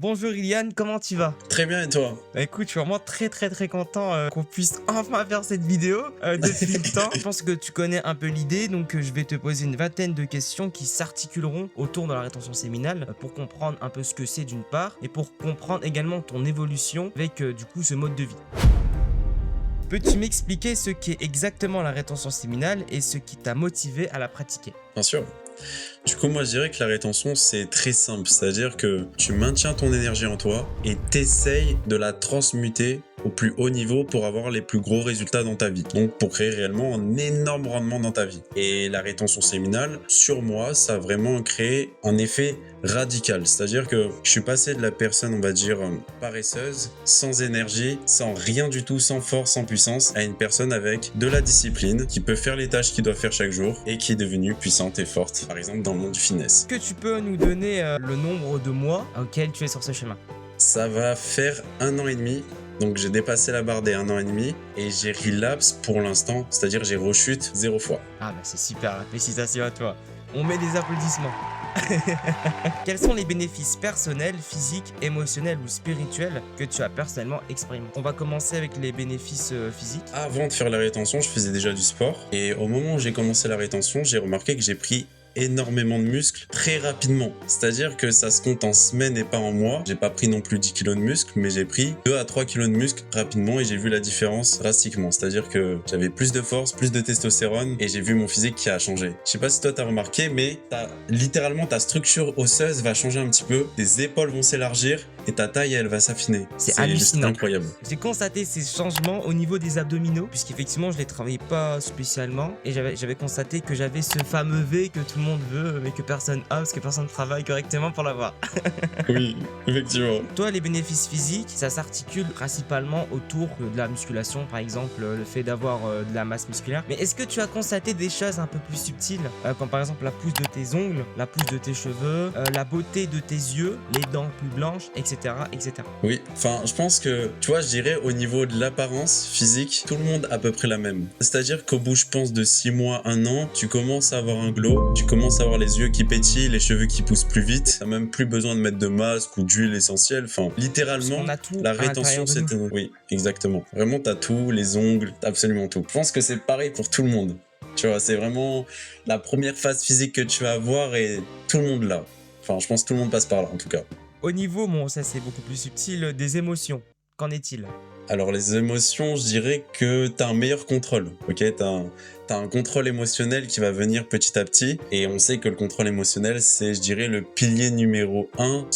Bonjour Iliane, comment tu vas? Très bien, et toi? Bah écoute, je suis vraiment très content qu'on puisse enfin faire cette vidéo depuis le temps. Je pense que tu connais un peu l'idée, donc je vais te poser une vingtaine de questions qui s'articuleront autour de la rétention séminale pour comprendre un peu ce que c'est d'une part et pour comprendre également ton évolution avec du coup ce mode de vie. Peux-tu m'expliquer ce qu'est exactement la rétention séminale et ce qui t'a motivé à la pratiquer? Bien sûr. Du coup, moi, je dirais que la rétention, c'est très simple. C'est-à-dire que tu maintiens ton énergie en toi et t'essayes de la transmuter au plus haut niveau pour avoir les plus gros résultats dans ta vie. Donc, pour créer réellement un énorme rendement dans ta vie. Et la rétention séminale, sur moi, ça a vraiment créé un effet radical. C'est-à-dire que je suis passé de la personne, on va dire, paresseuse, sans énergie, sans rien du tout, sans force, sans puissance, à une personne avec de la discipline, qui peut faire les tâches qu'il doit faire chaque jour et qui est devenue puissante et forte, par exemple dans le monde du fitness. Est-ce que tu peux nous donner le nombre de mois auquel tu es sur ce chemin? Ça va faire 1 an et demi. Donc j'ai dépassé la barre des 1 an et demi et j'ai relapse pour l'instant, c'est-à-dire j'ai rechute 0 fois. Ah bah c'est super, félicitations à toi. On met des applaudissements. Quels sont les bénéfices personnels, physiques, émotionnels ou spirituels que tu as personnellement expérimentés? On va commencer avec les bénéfices physiques. Avant de faire la rétention, je faisais déjà du sport et au moment où j'ai commencé la rétention, j'ai remarqué que j'ai pris énormément de muscles très rapidement. C'est-à-dire que ça se compte en semaines et pas en mois. J'ai pas pris non plus 10 kilos de muscles, mais j'ai pris 2 à 3 kilos de muscles rapidement et j'ai vu la différence drastiquement. C'est-à-dire que j'avais plus de force, plus de testostérone et j'ai vu mon physique qui a changé. Je sais pas si toi t'as remarqué, mais littéralement ta structure osseuse va changer un petit peu. Tes épaules vont s'élargir et ta taille elle va s'affiner. C'est juste hallucinant. incroyable. J'ai constaté ces changements au niveau des abdominaux, puisqu'effectivement je les travaillais pas spécialement et j'avais constaté que j'avais ce fameux V que tout le monde veut mais que personne a parce que personne ne travaille correctement pour l'avoir. Oui, effectivement. Toi, les bénéfices physiques, ça s'articule principalement autour de la musculation, par exemple le fait d'avoir de la masse musculaire. Mais est-ce que tu as constaté des choses un peu plus subtiles, comme par exemple la pousse de tes ongles, la pousse de tes cheveux, la beauté de tes yeux, les dents plus blanches, etc., etc. Oui, enfin, je pense que, tu vois, je dirais au niveau de l'apparence physique, tout le monde a à peu près la même. C'est-à-dire qu'au bout, je pense, de 6 mois, 1 an, tu commences à avoir un glow, tu commences à avoir les yeux qui pétillent, les cheveux qui poussent plus vite, t'as même plus besoin de mettre de masque ou d'huile essentielle, enfin, littéralement, On a tout la à rétention, l'intérieur de c'est... nous. Oui, exactement. Vraiment, t'as tout, les ongles, t'as absolument tout. Je pense que c'est pareil pour tout le monde. Tu vois, c'est vraiment la première phase physique que tu vas avoir et tout le monde là. Enfin, je pense que tout le monde passe par là, en tout cas. Au niveau, bon, ça c'est beaucoup plus subtil, des émotions, qu'en est-il? Alors les émotions, je dirais que t'as un meilleur contrôle, ok? T'as un contrôle émotionnel qui va venir petit à petit et on sait que le contrôle émotionnel, c'est, je dirais, le pilier numéro 1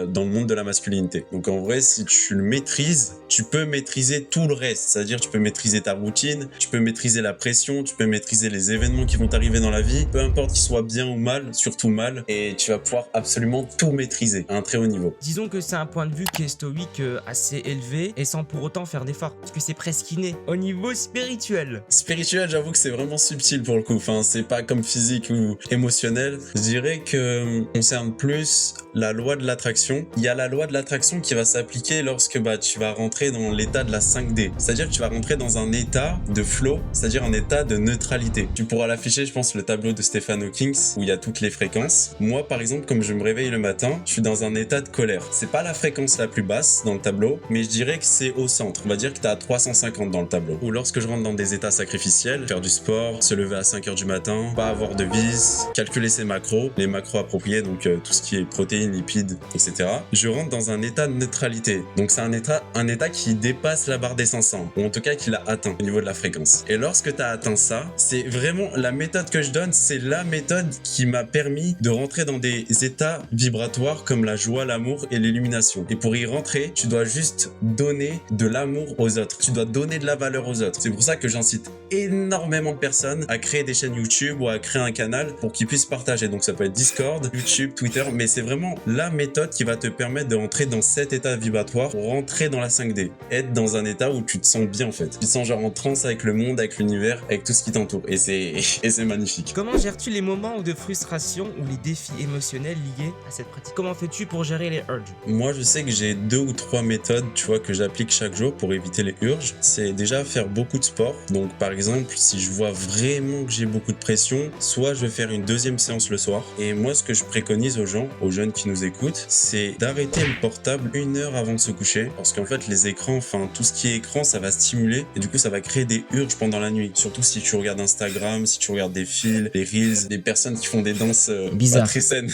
dans le monde de la masculinité. Donc en vrai, si tu le maîtrises, tu peux maîtriser tout le reste. C'est-à-dire tu peux maîtriser ta routine, tu peux maîtriser la pression, tu peux maîtriser les événements qui vont t'arriver dans la vie, peu importe qu'ils soient bien ou mal, surtout mal, et tu vas pouvoir absolument tout maîtriser à un très haut niveau. Disons que c'est un point de vue qui est stoïque assez élevé et sans pour autant faire d'efforts, parce que c'est presque inné. Au niveau spirituel, Spirituel, j'avoue que c'est vraiment subtil pour le coup. Enfin, c'est pas comme physique ou émotionnel. Je dirais que concerne plus la loi de l'attraction. Il y a la loi de l'attraction qui va s'appliquer lorsque tu vas rentrer dans l'état de la 5D. C'est-à-dire que tu vas rentrer dans un état de flow, c'est-à-dire un état de neutralité. Tu pourras l'afficher, je pense, le tableau de Stephen Hawking où il y a toutes les fréquences. Moi, par exemple, comme je me réveille le matin, je suis dans un état de colère. C'est pas la fréquence la plus basse dans le tableau, mais je dirais que c'est au centre. On va dire que t'es à 350 dans le tableau. Ou lorsque je rentre dans des états sacrificiels, faire du sport, se lever à 5 heures du matin, pas avoir de vis, calculer ses macros, les macros appropriés, donc tout ce qui est protéines, lipides, etc. Je rentre dans un état de neutralité. Donc c'est un état qui dépasse la barre des 500, ou en tout cas qui l'a atteint au niveau de la fréquence. Et lorsque tu as atteint ça, c'est vraiment la méthode que je donne, c'est la méthode qui m'a permis de rentrer dans des états vibratoires comme la joie, l'amour et l'illumination. Et pour y rentrer, tu dois juste donner de l'amour aux autres. Tu dois donner de la valeur aux autres. C'est pour ça que j'incite énormément de personnes à créer des chaînes YouTube ou à créer un canal pour qu'ils puissent partager. Donc ça peut être Discord, YouTube, Twitter, mais c'est vraiment la méthode qui va te permettre de rentrer dans cet état vibratoire pour rentrer dans la 5D. Être dans un état où tu te sens bien en fait. Tu te sens genre en transe avec le monde, avec l'univers, avec tout ce qui t'entoure. Et c'est magnifique. comment gères-tu les moments de frustration ou les défis émotionnels liés à cette pratique? Comment fais-tu pour gérer les urges? Moi, je sais que j'ai 2 ou 3 méthodes, tu vois, que j'applique chaque chaque jour pour éviter les urges, c'est déjà faire beaucoup de sport. Donc par exemple, si je vois vraiment que j'ai beaucoup de pression, soit je vais faire une deuxième séance le soir. Et moi, ce que je préconise aux gens, aux jeunes qui nous écoutent, c'est d'arrêter le portable 1 heure avant de se coucher. Parce qu'en fait, les écrans, enfin tout ce qui est écran, ça va stimuler et du coup, ça va créer des urges pendant la nuit. Surtout si tu regardes Instagram, si tu regardes des fils, des reels, des personnes qui font des danses pas Bizarre. très saines.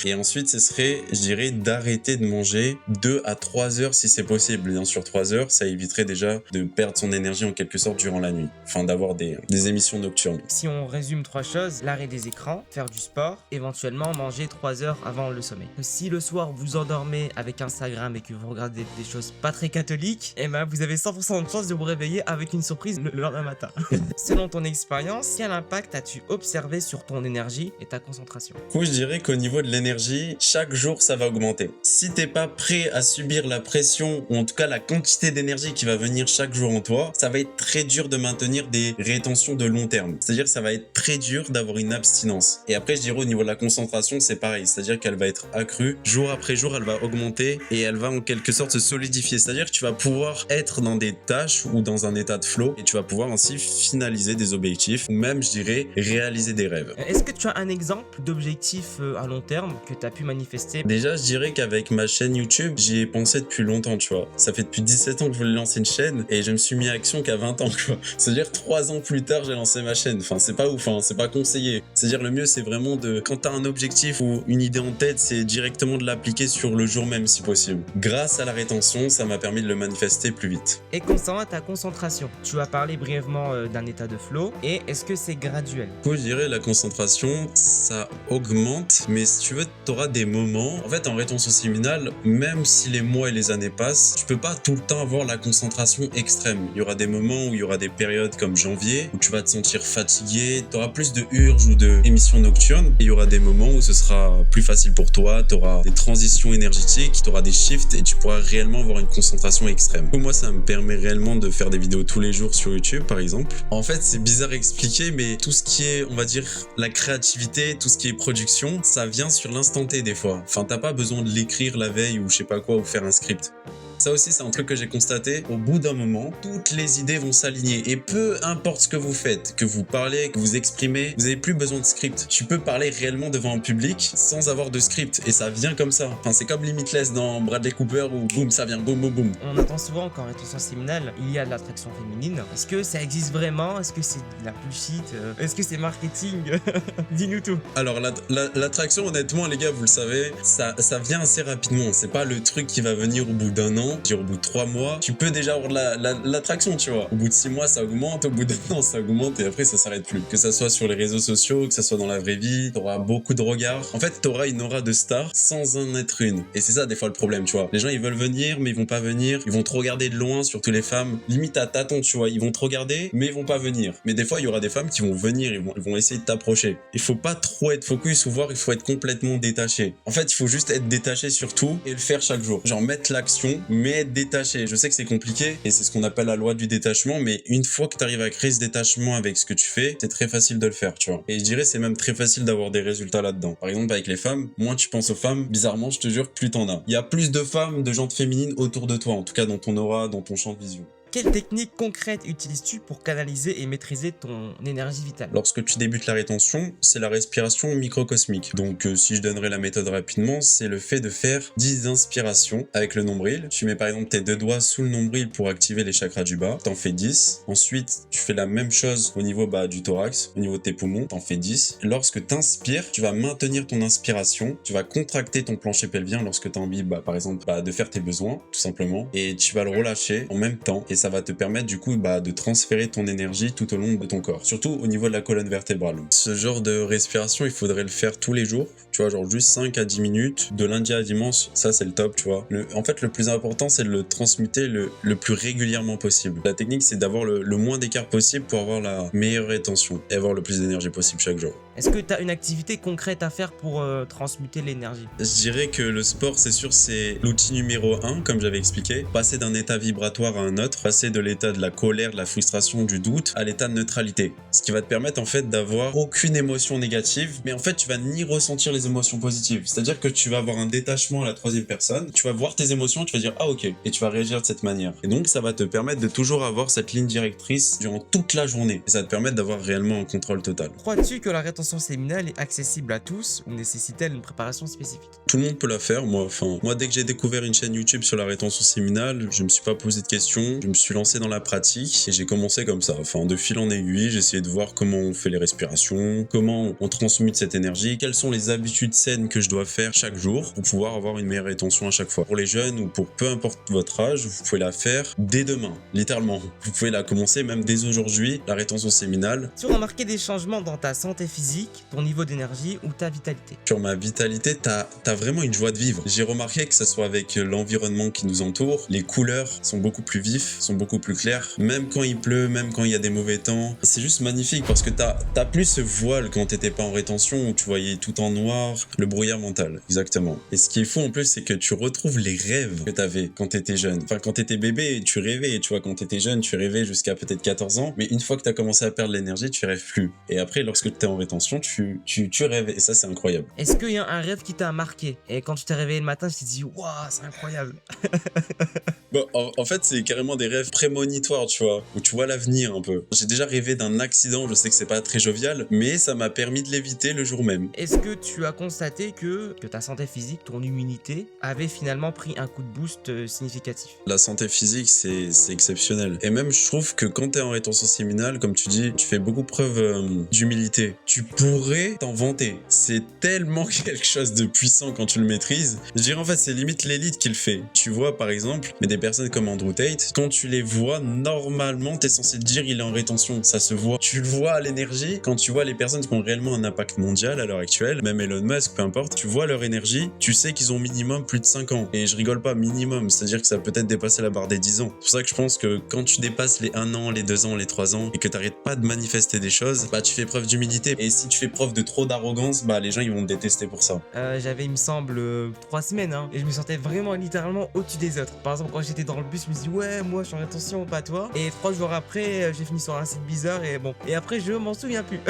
Et ensuite, ce serait, je dirais, d'arrêter de manger 2 à 3 heures si c'est possible. Bien sûr, 3 heures, ça éviterait déjà de perdre son énergie en quelque sorte durant la nuit. Enfin, d'avoir des émissions nocturnes. Si on résume 3 choses, l'arrêt des écrans, faire du sport, éventuellement manger 3 heures avant le sommeil. Si le soir vous endormez avec Instagram et que vous regardez des choses pas très catholiques, eh ben vous avez 100% de chance de vous réveiller avec une surprise le lendemain matin. Selon ton expérience, quel impact as-tu observé sur ton énergie et ta concentration? Du coup, je dirais qu'au niveau de l'énergie, chaque jour, ça va augmenter. Si t'es pas prêt à subir la pression, ou en tout cas la quantité d'énergie qui va venir chaque jour en toi, ça va être très dur de maintenir des rétentions de long terme. C'est-à-dire ça va être très dur d'avoir une abstinence. Et après, je dirais au niveau de la concentration, c'est pareil. C'est-à-dire qu'elle va être accrue. Jour après jour, elle va augmenter et elle va en quelque sorte se solidifier. C'est-à-dire que tu vas pouvoir être dans des tâches ou dans un état de flow et tu vas pouvoir ainsi finaliser des objectifs ou même, je dirais, réaliser des rêves. Est-ce que tu as un exemple d'objectif à long terme que tu as pu manifester? Déjà, je dirais qu'avec ma chaîne YouTube, j'y ai pensé depuis longtemps, tu vois. Ça fait depuis 17 ans que je voulais lancer une chaîne et je me suis mis à action qu'à 20 ans, quoi. C'est-à-dire 3 ans plus tard, j'ai lancé ma chaîne. Enfin, c'est pas ouf, hein, c'est pas conseillé. C'est-à-dire le mieux, c'est vraiment de, quand t'as un objectif ou une idée en tête, c'est directement de l'appliquer sur le jour même si possible. Grâce à la rétention, ça m'a permis de le manifester plus vite. Et concernant ta concentration, tu as parlé brièvement d'un état de flow et est-ce que c'est graduel? Du coup, je dirais la concentration, ça augmente, mais si tu veux, t'auras des moments. En fait, en rétention séminale, même si les mois et les années passent, tu peux pas tout le temps avoir la concentration extrême. Il y aura des moments où il y aura des périodes comme janvier, où tu vas te sentir fatigué, t'auras plus de urges ou de émissions nocturnes, et il y aura des moments où ce sera plus facile pour toi, t'auras des transitions énergétiques, t'auras des shifts et tu pourras réellement avoir une concentration extrême. Pour moi, ça me permet réellement de faire des vidéos tous les jours sur YouTube, par exemple. En fait, c'est bizarre à expliquer, mais tout ce qui est, on va dire, la créativité, tout ce qui est production, ça vient sur l'instant T des fois. Enfin, t'as pas besoin de l'écrire la veille ou je sais pas quoi ou faire un script. Ça aussi, c'est un truc que j'ai constaté. Au bout d'un moment, toutes les idées vont s'aligner. Et peu importe ce que vous faites, que vous parlez, que vous exprimez, vous n'avez plus besoin de script. Tu peux parler réellement devant un public sans avoir de script. Et ça vient comme ça. Enfin, c'est comme Limitless dans Bradley Cooper où boum, ça vient, boum, boum, boum. On entend souvent qu'en rétention séminale, il y a de l'attraction féminine. Est-ce que ça existe vraiment? Est-ce que c'est de la bullshit? Est-ce que c'est marketing? Dis-nous tout. Alors, l'attraction, honnêtement, les gars, vous le savez, ça vient assez rapidement. C'est pas le truc qui va venir au bout d'un an. Au bout de 3 mois, tu peux déjà avoir de l'attraction, tu vois. Au bout de 6 mois, ça augmente, au bout d'un an, ça augmente et après, ça s'arrête plus. Que ça soit sur les réseaux sociaux, que ça soit dans la vraie vie, t'auras beaucoup de regards. En fait, t'auras une aura de star sans en être une. Et c'est ça, des fois, le problème, tu vois. Les gens, ils veulent venir, mais ils vont pas venir. Ils vont te regarder de loin, surtout les femmes. Limite à tâtons, tu vois. Ils vont te regarder, mais ils vont pas venir. Mais des fois, il y aura des femmes qui vont venir, ils vont essayer de t'approcher. Il faut pas trop être focus ou voir, il faut être complètement détaché. En fait, il faut juste être détaché sur tout et le faire chaque jour. Genre, mettre l'action, mais être détaché. Je sais que c'est compliqué et c'est ce qu'on appelle la loi du détachement, mais une fois que tu arrives à créer ce détachement avec ce que tu fais, c'est très facile de le faire, tu vois. Et je dirais c'est même très facile d'avoir des résultats là-dedans. Par exemple, avec les femmes, moins tu penses aux femmes, bizarrement, je te jure, plus t'en as. Il y a plus de femmes, de gens féminines autour de toi, en tout cas dans ton aura, dans ton champ de vision. Quelle technique concrète utilises-tu pour canaliser et maîtriser ton énergie vitale? Lorsque tu débutes la rétention, c'est la respiration microcosmique. Donc si je donnerais la méthode rapidement, c'est le fait de faire 10 inspirations avec le nombril. Tu mets par exemple tes 2 doigts sous le nombril pour activer les chakras du bas, t'en fais 10. Ensuite, tu fais la même chose au niveau du thorax, au niveau de tes poumons, t'en fais 10. Lorsque t'inspires, tu vas maintenir ton inspiration, tu vas contracter ton plancher pelvien lorsque tu as envie, par exemple, de faire tes besoins, tout simplement, et tu vas le relâcher en même temps, et ça va te permettre du coup de transférer ton énergie tout au long de ton corps, surtout au niveau de la colonne vertébrale. Ce genre de respiration, il faudrait le faire tous les jours, tu vois, genre juste 5 à 10 minutes, de lundi à dimanche, ça c'est le top, tu vois. En fait, le plus important, c'est de le transmuter le plus régulièrement possible. La technique, c'est d'avoir le moins d'écart possible pour avoir la meilleure rétention et avoir le plus d'énergie possible chaque jour. Est-ce que tu as une activité concrète à faire pour transmuter l'énergie? Je dirais que le sport, c'est sûr, c'est l'outil numéro un, comme j'avais expliqué. Passer d'un état vibratoire à un autre, passer de l'état de la colère, de la frustration, du doute, à l'état de neutralité. Ce qui va te permettre, en fait, d'avoir aucune émotion négative, mais en fait, tu vas ni ressentir les émotions positives. C'est-à-dire que tu vas avoir un détachement à la troisième personne, tu vas voir tes émotions, tu vas dire, ah ok, et tu vas réagir de cette manière. Et donc, ça va te permettre de toujours avoir cette ligne directrice durant toute la journée. Et ça va te permettre d'avoir réellement un contrôle total. Crois-tu que la rétention séminale est accessible à tous ou nécessite-t-elle une préparation spécifique? Tout le monde peut la faire, moi. Moi, dès que j'ai découvert une chaîne YouTube sur la rétention séminale, je me suis pas posé de questions, je me suis lancé dans la pratique et j'ai commencé comme ça. De fil en aiguille, j'ai essayé de voir comment on fait les respirations, comment on transmute cette énergie, quelles sont les habitudes saines que je dois faire chaque jour pour pouvoir avoir une meilleure rétention à chaque fois. Pour les jeunes ou pour peu importe votre âge, vous pouvez la faire dès demain, littéralement. Vous pouvez la commencer même dès aujourd'hui, la rétention séminale. Tu as remarqué des changements dans ta santé physique, ton niveau d'énergie ou ta vitalité? Sur ma vitalité, t'as vraiment une joie de vivre. J'ai remarqué que ce soit avec l'environnement qui nous entoure, les couleurs sont beaucoup plus vives, sont beaucoup plus claires. Même quand il pleut, même quand il y a des mauvais temps, c'est juste magnifique parce que t'as plus ce voile quand t'étais pas en rétention où tu voyais tout en noir, le brouillard mental, exactement. Et ce qui est fou en plus, c'est que tu retrouves les rêves que t'avais quand t'étais jeune. Quand t'étais bébé, tu rêvais, tu vois, quand t'étais jeune, tu rêvais jusqu'à peut-être 14 ans, mais une fois que t'as commencé à perdre l'énergie, tu rêves plus. Et après, lorsque t'es en rétention, tu rêves et ça, c'est incroyable. Est-ce qu'il y a un rêve qui t'a marqué et quand tu t'es réveillé le matin, tu t'es dit waouh, c'est incroyable? Bon, en fait, c'est carrément des rêves prémonitoires, tu vois, où tu vois l'avenir un peu. J'ai déjà rêvé d'un accident, je sais que c'est pas très jovial, mais ça m'a permis de l'éviter le jour même. Est-ce que tu as constaté que ta santé physique, ton immunité, avait finalement pris un coup de boost significatif? La santé physique, c'est exceptionnel. Et même, je trouve que quand t'es en rétention séminale, comme tu dis, tu fais beaucoup preuve d'humilité. Tu pourrais t'en vanter. C'est tellement quelque chose de puissant quand tu le maîtrises. Je dirais en fait, c'est limite l'élite qui le fait. Tu vois, par exemple, mais des personnes comme Andrew Tate, quand tu les vois, normalement, t'es censé te dire il est en rétention. Ça se voit. Tu le vois à l'énergie. Quand tu vois les personnes qui ont réellement un impact mondial à l'heure actuelle, même Elon Musk, peu importe, tu vois leur énergie, tu sais qu'ils ont minimum plus de 5 ans. Et je rigole pas, minimum. C'est-à-dire que ça peut être dépasser la barre des 10 ans. C'est pour ça que je pense que quand tu dépasses les 1 an, les 2 ans, les 3 ans, et que t'arrêtes pas de manifester des choses, bah tu fais preuve d'humilité. Et si tu fais preuve de trop d'arrogance, bah les gens ils vont te détester pour ça. J'avais, il me semble, 3 semaines, hein, et je me sentais vraiment littéralement au-dessus des autres. Par exemple, quand j'étais dans le bus, je me suis dit ouais, moi je suis en rétention, pas toi. Et 3 jours après, j'ai fini sur un site bizarre et bon. Et après, je m'en souviens plus.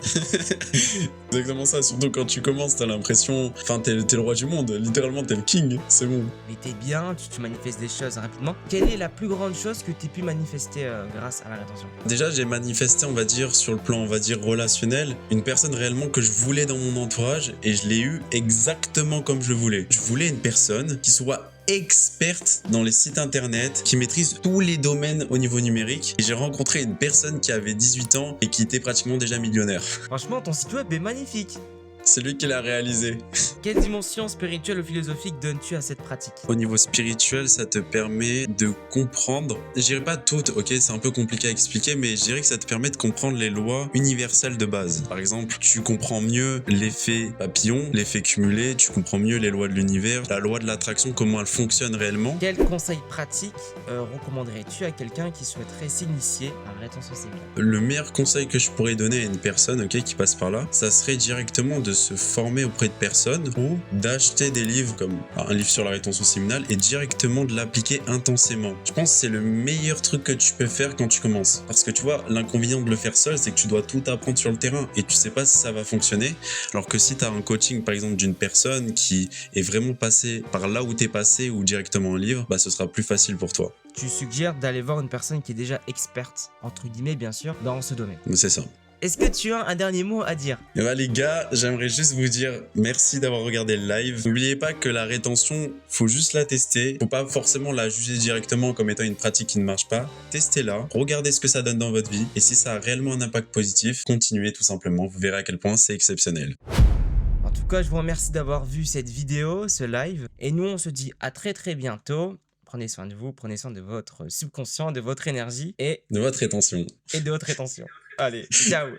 C'est exactement ça, surtout quand tu commences, t'as l'impression, t'es le roi du monde, littéralement t'es le king, c'est bon. Mais t'es bien, tu manifestes des choses rapidement. Quelle est la plus grande chose que t'aies pu manifester grâce à la rétention? Déjà, j'ai manifesté, on va dire, sur le plan, on va dire, relationnel, une personne réellement que je voulais dans mon entourage et je l'ai eu exactement comme je le voulais. Je voulais une personne qui soit experte dans les sites internet, qui maîtrise tous les domaines au niveau numérique. Et j'ai rencontré une personne qui avait 18 ans et qui était pratiquement déjà millionnaire. Franchement, ton site web est magnifique. C'est lui qui l'a réalisé. Quelle dimension spirituelle ou philosophique donnes-tu à cette pratique? Au niveau spirituel, ça te permet de comprendre, je dirais pas toutes, ok, c'est un peu compliqué à expliquer, mais je dirais que ça te permet de comprendre les lois universelles de base. Par exemple, tu comprends mieux l'effet papillon, l'effet cumulé, tu comprends mieux les lois de l'univers, la loi de l'attraction, comment elle fonctionne réellement. Quel conseil pratique recommanderais-tu à quelqu'un qui souhaiterait s'initier à la rétention séminale? Le meilleur conseil que je pourrais donner à une personne, ok, qui passe par là, ça serait directement de se former auprès de personnes ou d'acheter des livres comme un livre sur la rétention séminale et directement de l'appliquer intensément. Je pense que c'est le meilleur truc que tu peux faire quand tu commences. Parce que tu vois, l'inconvénient de le faire seul, c'est que tu dois tout apprendre sur le terrain et tu sais pas si ça va fonctionner. Alors que si tu as un coaching par exemple d'une personne qui est vraiment passée par là où tu es passé ou directement un livre, bah ce sera plus facile pour toi. Tu suggères d'aller voir une personne qui est déjà experte, entre guillemets bien sûr, dans ce domaine. C'est ça. Est-ce que tu as un dernier mot à dire? Et bah les gars, j'aimerais juste vous dire merci d'avoir regardé le live. N'oubliez pas que la rétention, faut juste la tester. Faut pas forcément la juger directement comme étant une pratique qui ne marche pas. Testez-la, regardez ce que ça donne dans votre vie. Et si ça a réellement un impact positif, continuez tout simplement. Vous verrez à quel point c'est exceptionnel. En tout cas, je vous remercie d'avoir vu cette vidéo, ce live. Et nous, on se dit à très bientôt. Prenez soin de vous, prenez soin de votre subconscient, de votre énergie De votre rétention. et de votre rétention. Allez, ciao.